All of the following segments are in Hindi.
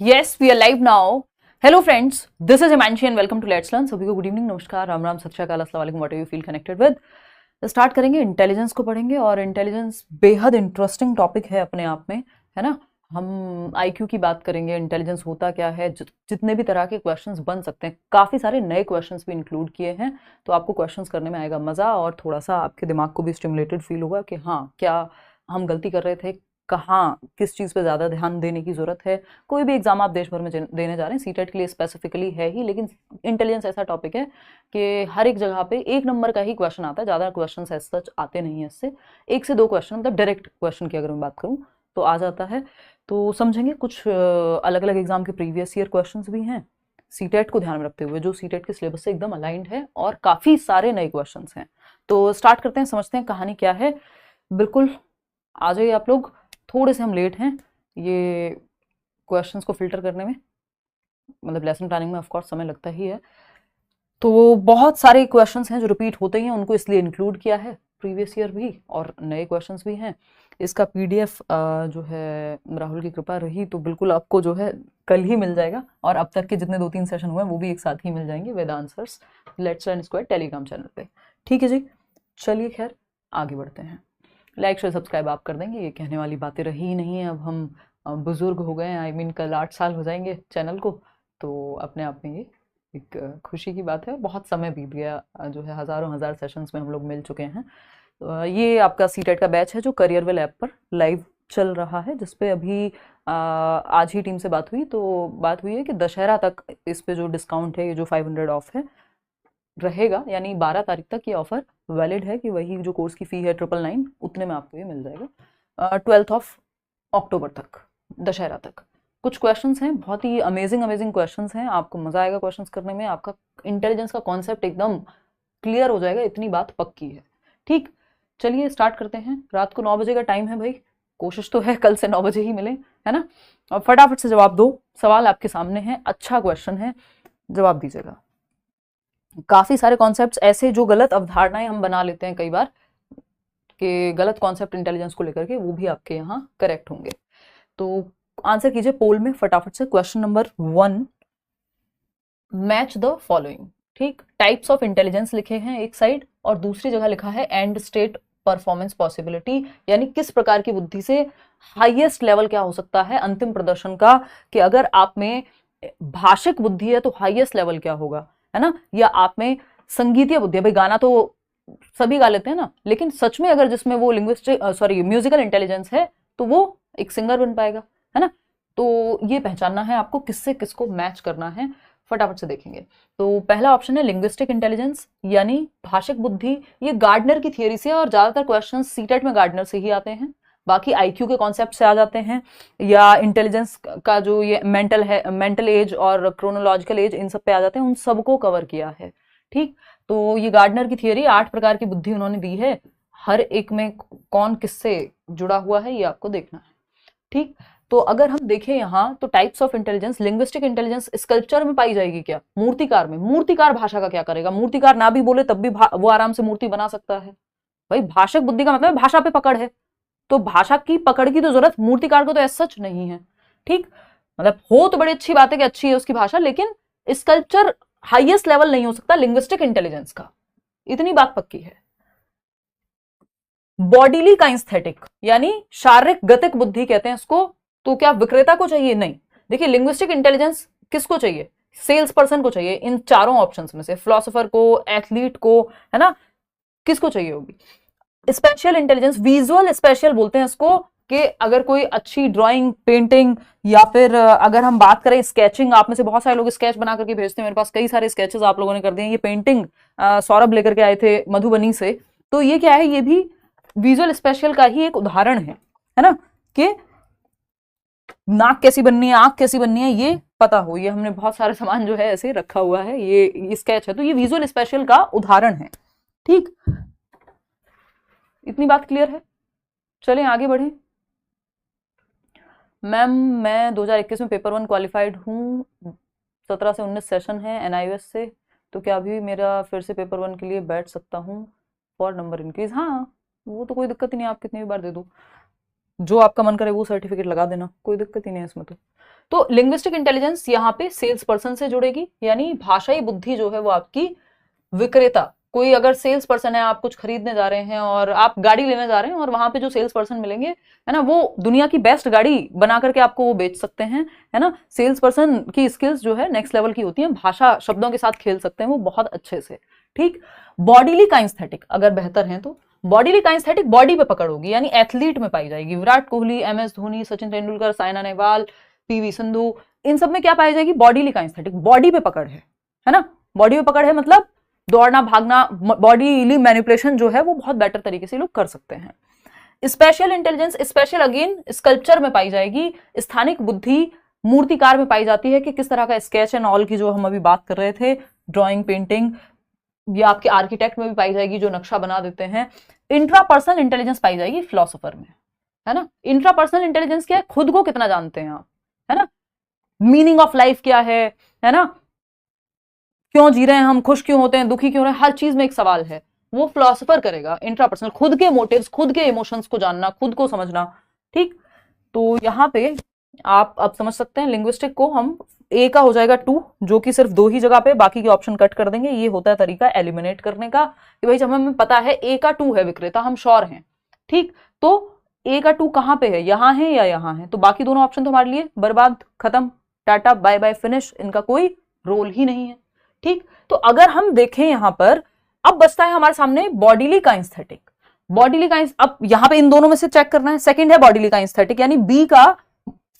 Yes, we are live now. Hello friends, this is Himanshi and welcome to Let's Learn. सभी को गुड इवनिंग, नमस्कार, राम राम, सत श्री अकाल, अस्सलाम वालेकुम, what ever you feel connected with. Start करेंगे, इंटेलिजेंस को पढ़ेंगे और इंटेलिजेंस बेहद इंटरेस्टिंग टॉपिक है अपने आप में, है ना। हम आईक्यू की बात करेंगे, इंटेलिजेंस होता क्या है, जितने भी तरह के क्वेश्चंस बन सकते हैं, काफ़ी सारे नए क्वेश्चंस भी इंक्लूड किए हैं, तो आपको क्वेश्चंस करने में आएगा मज़ा और थोड़ा सा आपके दिमाग को भी स्टिमुलेटेड फील होगा कि हाँ, क्या हम गलती कर रहे थे, कहाँ किस चीज़ पे ज़्यादा ध्यान देने की ज़रूरत है। कोई भी एग्जाम आप देश भर में देने जा रहे हैं, सीटेट के लिए स्पेसिफिकली है ही, लेकिन इंटेलिजेंस ऐसा टॉपिक है कि हर एक जगह पे एक नंबर का ही क्वेश्चन आता है, ज़्यादा क्वेश्चन एज सच आते नहीं है इससे। 1 से 2 क्वेश्चन, मतलब डायरेक्ट क्वेश्चन की अगर मैं बात करूँ तो आ जाता है। तो समझेंगे कुछ अलग अलग एग्जाम के प्रीवियस ईयर क्वेश्चन भी हैं सीटेट को ध्यान में रखते हुए, जो सीटेट के सिलेबस से एकदम अलाइंड है और काफ़ी सारे नए क्वेश्चन हैं। तो स्टार्ट करते हैं, समझते हैं कहानी क्या है। बिल्कुल आ जाइए आप लोग। थोड़े से हम लेट हैं ये क्वेश्चंस को फिल्टर करने में, मतलब लेसन प्लानिंग में ऑफ कोर्स समय लगता ही है। तो बहुत सारे क्वेश्चंस हैं जो रिपीट होते ही हैं, उनको इसलिए इंक्लूड किया है, प्रीवियस ईयर भी और नए क्वेश्चंस भी हैं। इसका पीडीएफ जो है राहुल की कृपा रही तो बिल्कुल आपको जो है कल ही मिल जाएगा, और अब तक के जितने 2-3 सेशन हुए हैं वो भी एक साथ ही मिल जाएंगे with answers, let's learn square Telegram channel पे। ठीक है जी, चलिए खैर आगे बढ़ते हैं। लाइक शेयर सब्सक्राइब आप कर देंगे, ये कहने वाली बातें रही ही नहीं है। अब हम बुजुर्ग हो गए हैं, आई मीन कल 8 साल हो जाएंगे चैनल को, तो अपने आप में ये एक खुशी की बात है। बहुत समय बीत गया, जो है हज़ारों हज़ार सेशंस में हम लोग मिल चुके हैं। ये आपका सीटेट का बैच है जो करियरवेल ऐप पर लाइव चल रहा है, जिसपे अभी आज ही टीम से बात हुई, तो बात हुई है कि दशहरा तक इस पे जो डिस्काउंट है, ये जो 500 ऑफ है रहेगा, यानी 12 तारीख तक ये ऑफर वैलिड है कि वही जो कोर्स की फ़ी है 999 उतने में आपको ये मिल जाएगा 12 अक्टूबर तक, दशहरा तक। कुछ क्वेश्चंस हैं, बहुत ही अमेजिंग अमेजिंग क्वेश्चंस हैं, आपको मज़ा आएगा क्वेश्चंस करने में, आपका इंटेलिजेंस का कॉन्सेप्ट एकदम क्लियर हो जाएगा, इतनी बात पक्की है। ठीक, चलिए स्टार्ट करते हैं। रात को 9 बजे का टाइम है भाई, कोशिश तो है कल से 9 बजे ही मिले, है ना। और फटाफट से जवाब दो, सवाल आपके सामने है, अच्छा क्वेश्चन है, जवाब दीजिएगा। काफी सारे कॉन्सेप्ट्स ऐसे जो गलत अवधारणाएं हम बना लेते हैं कई बार, कि गलत कॉन्सेप्ट इंटेलिजेंस को लेकर के, वो भी आपके यहाँ करेक्ट होंगे। तो आंसर कीजिए पोल में फटाफट से। Question number 1, match the following. ठीक, टाइप्स ऑफ इंटेलिजेंस लिखे हैं एक साइड, और दूसरी जगह लिखा है एंड स्टेट परफॉर्मेंस पॉसिबिलिटी, यानी किस प्रकार की बुद्धि से हाईएस्ट लेवल क्या हो सकता है अंतिम प्रदर्शन का, कि अगर आप में भाषिक बुद्धि है तो हाईएस्ट लेवल क्या होगा, है ना। या आप में संगीतीय बुद्धि है, भाई गाना तो सभी गा लेते हैं ना, लेकिन सच में अगर जिसमें वो लिंग्विस्टिक म्यूजिकल इंटेलिजेंस है तो वो एक सिंगर बन पाएगा, है ना। तो ये पहचानना है आपको, किससे किसको मैच करना है, फटाफट से देखेंगे। तो पहला ऑप्शन है लिंग्विस्टिक इंटेलिजेंस, यानी भाषिक बुद्धि। ये गार्डनर की थियरी से, और ज्यादातर क्वेश्चन सीटेट में गार्डनर से ही आते हैं, बाकी आईक्यू के कॉन्सेप्ट से आ जाते हैं, या इंटेलिजेंस का जो ये मेंटल है, मेंटल एज और क्रोनोलॉजिकल एज, इन सब पे आ जाते हैं, उन सबको कवर किया है। ठीक, तो ये गार्डनर की थियरी 8 प्रकार की बुद्धि उन्होंने दी है, हर एक में कौन किससे जुड़ा हुआ है ये आपको देखना है। ठीक, तो अगर हम देखें यहाँ तो types of intelligence, linguistic intelligence sculpture में पाई जाएगी क्या, मूर्तिकार में। मूर्तिकार भाषा का क्या करेगा, मूर्तिकार ना भी बोले तब भी वो आराम से मूर्ति बना सकता है। भाई भाषिक बुद्धि का मतलब भाषा पे पकड़ है, तो भाषा की पकड़ की तो जरूरत मूर्तिकार को तो ऐसा सच नहीं है। ठीक, मतलब हो तो बड़ी अच्छी बात है कि अच्छी है उसकी भाषा, लेकिन स्कल्पचर हाईएस्ट लेवल नहीं हो सकता लिंग्विस्टिक इंटेलिजेंस का, इतनी बात पक्की है। बॉडीली काइंस्थेटिक, यानी शारीरिक गतिक बुद्धि कहते हैं इसको, तो क्या विक्रेता को चाहिए? नहीं। देखिए लिंग्विस्टिक इंटेलिजेंस किसको चाहिए, सेल्स पर्सन को चाहिए, इन चारों ऑप्शंस में से, फिलोसोफर को, एथलीट को, है ना, किसको चाहिए होगी। स्पेशल इंटेलिजेंस, विजुअल स्पेशल बोलते हैं इसको, कि अगर कोई अच्छी ड्राइंग, पेंटिंग, या फिर अगर हम बात करें स्केचिंग, आप में से बहुत सारे लोग स्केच बना करके भेजते हैं, मेरे पास कई सारे स्केचेस आप लोगों ने कर दिए। ये पेंटिंग सौरभ लेकर के आए थे मधुबनी से, तो ये क्या है, ये भी विजुअल स्पेशल का ही एक उदाहरण है ना, कि नाक कैसी बननी है, आंख कैसी बननी है, ये पता हो, ये हमने बहुत सारे सामान जो है ऐसे रखा हुआ है, ये स्केच है, तो ये विजुअल स्पेशल का उदाहरण है। ठीक, इतनी बात क्लियर है। चलें आगे बढ़े। मैम मैं 2021 में पेपर 1 क्वालिफाइड हूँ, 17 से 19 सेशन है एनआईओएस से, तो क्या अभी मेरा फिर से पेपर 1 के लिए बैठ सकता हूँ फॉर नंबर इंक्रीज? हाँ, वो तो कोई दिक्कत ही नहीं, आप कितनी भी बार दे दो। जो आपका मन करे वो सर्टिफिकेट लगा देना, कोई दिक्कत ही नहीं है इसमें। तो लिंग्विस्टिक इंटेलिजेंस यहाँ पे सेल्स पर्सन से जुड़ेगी, यानी भाषाई बुद्धि जो है वो आपकी विक्रेता, कोई अगर सेल्स पर्सन है, आप कुछ खरीदने जा रहे हैं और आप गाड़ी लेने जा रहे हैं और वहां पे जो सेल्स पर्सन मिलेंगे, है ना, वो दुनिया की बेस्ट गाड़ी बना करके आपको वो बेच सकते हैं, है ना। सेल्स पर्सन की स्किल्स जो है नेक्स्ट लेवल की होती हैं, भाषा शब्दों के साथ खेल सकते हैं वो बहुत अच्छे से, ठीक। बॉडीली काइंस्थेटिक अगर बेहतर है तो बॉडीली काइंस्थेटिक बॉडी पे पकड़ होगी, यानी एथलीट में पाई जाएगी। विराट कोहली, एमएस धोनी, सचिन तेंदुलकर, साइना नेहवाल, पीवी संधू, इन सब में क्या पाई जाएगी? बॉडीली काइंस्थेटिक, बॉडी पे पकड़ है ना। बॉडी पे पकड़ है मतलब दौड़ना, भागना, बॉडीली मैनिपुलेशन जो है वो बहुत बेटर तरीके से लोग कर सकते हैं। Special intelligence, special again sculpture में पाई जाएगी। स्थानिक बुद्धि मूर्तिकार में पाई जाती है कि किस तरह का स्केच एंड ऑल की जो हम अभी बात कर रहे थे, ड्राइंग, पेंटिंग, या आपके आर्किटेक्ट में भी पाई जाएगी जो नक्शा बना देते हैं। इंट्रापर्सनल इंटेलिजेंस पाई जाएगी फिलोसोफर में, है ना। इंट्रापर्सनल इंटेलिजेंस क्या है? खुद को कितना जानते हैं आप, है ना। मीनिंग ऑफ लाइफ क्या है ना, क्यों जी रहे हैं हम, खुश क्यों होते हैं, दुखी क्यों रहे हैं, हर चीज में एक सवाल है, वो फिलोसोफर करेगा। इंट्रापर्सनल, खुद के मोटिव्स, खुद के इमोशंस को जानना, खुद को समझना, ठीक। तो यहाँ पे आप अब समझ सकते हैं लिंग्विस्टिक को हम ए का हो जाएगा 2, जो कि सिर्फ 2 ही जगह पे, बाकी के ऑप्शन कट कर देंगे। ये होता है तरीका एलिमिनेट करने का कि भाई जब हमें पता है ए का 2 है विक्रेता, हम श्योर हैं, ठीक। तो ए का 2 कहां पे है? यहां है या यहां है? तो बाकी दोनों ऑप्शन तो हमारे लिए बर्बाद, खत्म, टाटा बाय बाय, फिनिश, इनका कोई रोल ही नहीं है, ठीक। तो अगर हम देखें यहां पर, अब बचता है हमारे सामने बॉडीली काइंस्थेटिक। बॉडीली काइंस, अब यहां पे इन दोनों में से चेक करना है। सेकंड है बॉडीली काइंस्थेटिक, यानी बी का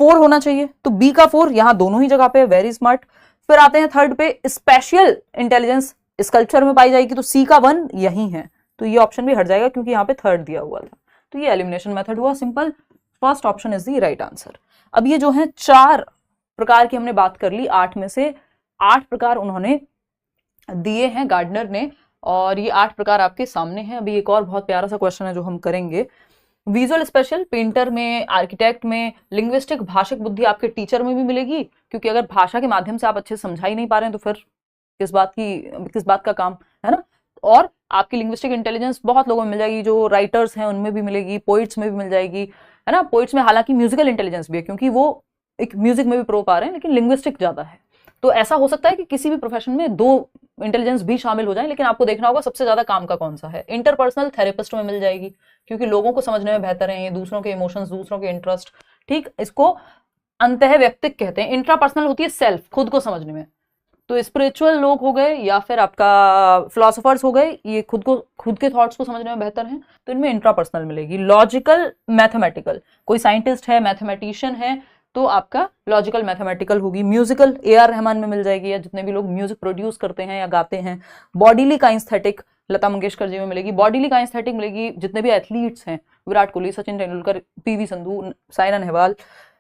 4 होना चाहिए, तो बी का 4 यहां दोनों ही जगह पे, वेरी स्मार्ट। फिर आते हैं थर्ड पे, स्पेशल इंटेलिजेंस स्कल्पचर में पाई जाएगी, तो सी का 1 यही है, तो ये ऑप्शन भी हट जाएगा क्योंकि यहां पे थर्ड दिया हुआ था। तो ये एलिमिनेशन मेथड हुआ simple, first option is the right answer. अब ये जो है 4 प्रकार की हमने बात कर ली, 8 में से 8 प्रकार उन्होंने दिए हैं गार्डनर ने, और ये 8 प्रकार आपके सामने हैं। अभी एक और बहुत प्यारा सा क्वेश्चन है जो हम करेंगे। विजुअल स्पेशल पेंटर में, आर्किटेक्ट में, लिंग्विस्टिक भाषिक बुद्धि आपके टीचर में भी मिलेगी, क्योंकि अगर भाषा के माध्यम से आप अच्छे से समझा ही नहीं पा रहे हैं तो फिर किस बात का काम, है ना। और आपकी लिंग्विस्टिक इंटेलिजेंस बहुत लोगों में मिल जाएगी, जो राइटर्स हैं उनमें भी मिलेगी, पोइट्स में भी मिल जाएगी, है ना। पोइट्स में हालांकि म्यूजिकल इंटेलिजेंस भी है क्योंकि वो एक म्यूजिक में भी प्रो पा रहे हैं, लेकिन लिंग्विस्टिक ज्यादा है। तो ऐसा हो सकता है कि किसी भी प्रोफेशन में 2 इंटेलिजेंस भी शामिल हो जाए, लेकिन आपको देखना होगा सबसे ज्यादा काम का कौन सा है। इंटरपर्सनल थेरेपिस्ट में मिल जाएगी क्योंकि लोगों को समझने में बेहतर है, ये दूसरों के इमोशंस, दूसरों के इंटरेस्ट, ठीक। इसको अंतः व्यक्तिक कहते हैं। इंट्रापर्सनल होती है सेल्फ, खुद को समझने में। तो स्पिरिचुअल लोग हो गए या फिर आपका फिलोसोफर्स हो गए, ये खुद के थॉट्स को समझने में बेहतर हैं, तो इनमें इंट्रापर्सनल मिलेगी। लॉजिकल मैथमेटिकल, कोई साइंटिस्ट है, मैथमेटिशियन है, तो आपका लॉजिकल मैथमेटिकल होगी। म्यूजिकल AR रहमान में मिल जाएगी, या जितने भी लोग म्यूजिक प्रोड्यूस करते हैं या गाते हैं। बॉडीली काइंस्थेटिक लता मंगेशकर जी में मिलेगी। बॉडीली काइंस्थेटिक मिलेगी जितने भी एथलीट्स हैं, विराट कोहली, सचिन तेंदुलकर, PV संधू, साइना नेहवाल,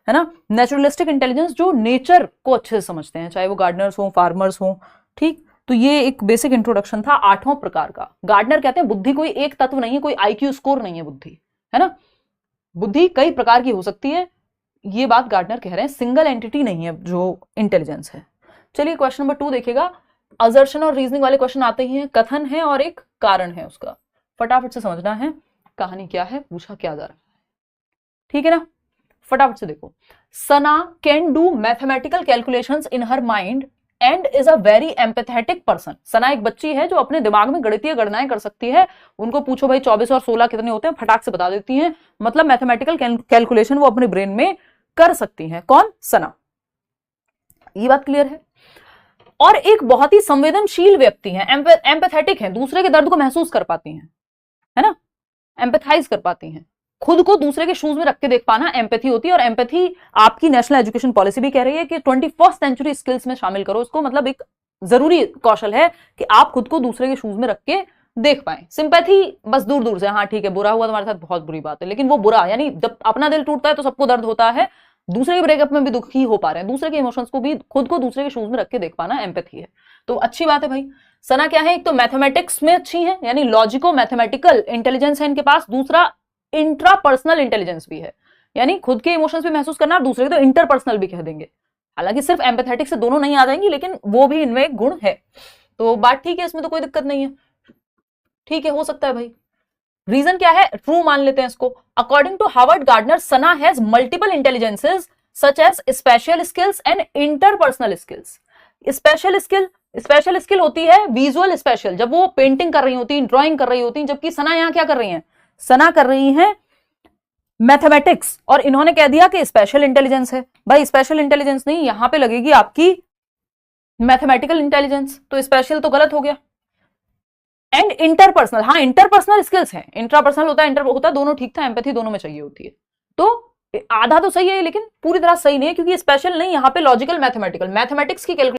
है ना। नेचुरलिस्टिक इंटेलिजेंस, जो नेचर को अच्छे से समझते हैं, चाहे वो गार्डनर्स हो, फार्मर्स हो, ठीक। तो ये एक बेसिक इंट्रोडक्शन था 8वां प्रकार का। गार्डनर कहते हैं बुद्धि कोई एक तत्व नहीं है, कोई IQ स्कोर नहीं है बुद्धि, है ना। बुद्धि कई प्रकार की हो सकती है, ये बात गार्डनर कह रहे हैं, सिंगल एंटिटी नहीं है जो इंटेलिजेंस है। चलिए क्वेश्चन नंबर 2 देखिएगा। असर्शन और रीजनिंग वाले क्वेश्चन आते ही हैं, कथन है और एक कारण है उसका, फटाफट से समझना है कहानी क्या है, पूछा क्या जा रहा है, ठीक है ना। फटाफट से देखो। Sana can do mathematical calculations in her mind and is a very empathetic person. Sana एक बच्ची है जो अपने दिमाग में गणितीय गणनाएं कर सकती है। उनको पूछो भाई 24 और 16 कितने होते हैं, फटाक से बता देती हैं, मतलब मैथमेटिकल कैलकुलेशन वो अपने ब्रेन में कर सकती हैं। कौन? सना। ये बात क्लियर है। और एक बहुत ही संवेदनशील व्यक्ति है, एम्पैथेटिक है, दूसरे के दर्द को महसूस कर पाती हैं, है ना, एम्पैथाइज कर पाती हैं, खुद को दूसरे के शूज में रख के देख पाना एम्पैथी होती है। और एम्पैथी आपकी नेशनल एजुकेशन पॉलिसी भी कह रही है कि 21st सेंचुरी स्किल्स में शामिल करो इसको, मतलब एक जरूरी कौशल है कि आप खुद को दूसरे के शूज में रख के देख पाए। सिंपैथी बस दूर दूर से, हाँ ठीक है बुरा हुआ तुम्हारे साथ, बहुत बुरी बात है, लेकिन वो बुरा, यानी जब अपना दिल टूटता है तो सबको दर्द होता है, दूसरे के ब्रेकअप में भी दुखी हो पा रहे हैं, दूसरे के इमोशंस को भी खुद को दूसरे के शूज में रख के देख पाना एम्पैथी है। तो अच्छी बात है भाई। सना क्या है, एक तो मैथमेटिक्स में अच्छी है, यानी लॉजिको मैथमेटिकल इंटेलिजेंस है इनके पास, दूसरा इंट्रापर्सनल इंटेलिजेंस भी है, यानी खुद के इमोशंस भी महसूस करना, दूसरे को तो इंटरपर्सनल भी कह देंगे। हालांकि सिर्फ एम्पैथेटिक से दोनों नहीं आ जाएंगी, लेकिन वो भी इनमें एक गुण है। तो बात ठीक है, इसमें तो कोई दिक्कत नहीं है, ठीक है, हो सकता है भाई। रीजन क्या है, ट्रू मान लेते हैं इसको। According to Harvard Gardner, Sana has multiple intelligences such as spatial skills and interpersonal skills. Spatial skill होती है विजुअल स्पेशल, जब वो पेंटिंग कर रही होती, ड्राइंग कर रही होती, जबकि सना यहां क्या कर रही हैं, सना कर रही हैं मैथमेटिक्स, और इन्होंने कह दिया कि स्पेशल इंटेलिजेंस है। भाई स्पेशल इंटेलिजेंस नहीं, यहां पे लगेगी आपकी मैथमेटिकल इंटेलिजेंस, तो स्पेशल तो गलत हो गया। एंड इंटरपर्सनल, हाँ इंटरपर्सनल स्किल्स हैं, इंट्रापर्सनल होता है, इंटर होता है, दोनों ठीक था, एम्पैथी दोनों में चाहिए होती है। तो आधा तो सही है लेकिन पूरी तरह सही नहीं है, क्योंकि स्पेशल नहीं, यहां पे लॉजिकल मैथमेटिकल, मैथमेटिक्स की कैलकुलेशन